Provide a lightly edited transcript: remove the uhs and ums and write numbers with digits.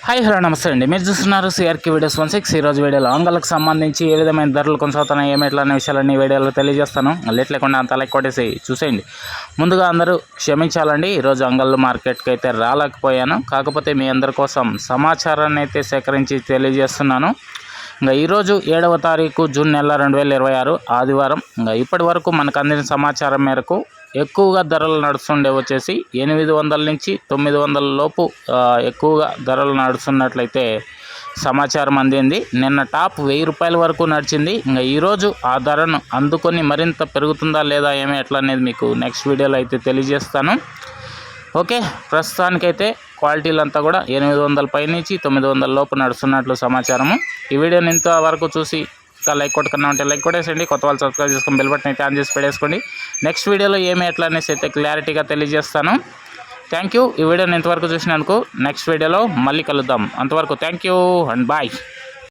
Hi hello నమస్తే అండి. మీరు చూస్తున్నారు సిఆర్కే వీడియోస్ 16. ఈరోజు వీడియోలో అంగళ్ళకు సంబంధించి ఏ విధమైన ధరలు కొనసాగుతున్నాయి, ఏమిట్లా అనే విషయాలన్నీ వీడియోలో తెలియజేస్తాను. లేట్ లేకుండా అంత లైక్ కొట్టేసి చూసేయండి. ముందుగా అందరూ క్షమించాలండి, ఈరోజు అంగళ్ళు మార్కెట్కి అయితే రాలేకపోయాను. కాకపోతే మీ అందరి కోసం సమాచారాన్ని అయితే సేకరించి తెలియజేస్తున్నాను. ఇంకా ఈరోజు 7వ తారీఖు జూన్ నెల 2026 ఆదివారం. ఇంకా ఇప్పటి వరకు మనకు అందిన సమాచారం మేరకు ఎక్కువగా ధరలు నడుస్తుండే వచ్చేసి 800 నుంచి 900 లోపు ఎక్కువగా ధరలు నడుస్తున్నట్లయితే సమాచారం అందింది. నిన్న టాప్ 1000 రూపాయల వరకు నడిచింది. ఇంకా ఈరోజు ఆ ధరను అందుకొని మరింత పెరుగుతుందా లేదా ఎట్లా అనేది మీకు నెక్స్ట్ వీడియోలో అయితే తెలియజేస్తాను. ఓకే, ప్రస్తుతానికైతే క్వాలిటీలు అంతా కూడా 800 పై నుంచి 900 లోపు నడుస్తున్నట్లు సమాచారము. ఈ వీడియోని ఇంతవరకు చూసి ఇంకా లైక్ కొట్టుకున్నా ఉంటే లైక్ కొట్టేసండి. కొత్త వాళ్ళు సబ్స్క్రైబ్ చేసుకొని బెల్ బటన్ అయితే ఆన్ చేసి పెట్టేసుకోండి. నెక్స్ట్ వీడియోలో ఎట్లా అనేసి అయితే క్లారిటీగా తెలియజేస్తాను. Thank you. ఈ వీడియోని ఇంతవరకు చూసినందుకు. నెక్స్ట్ వీడియోలో మళ్ళీ కలుద్దాం. అంతవరకు థ్యాంక్ యూ అండ్ బాయ్.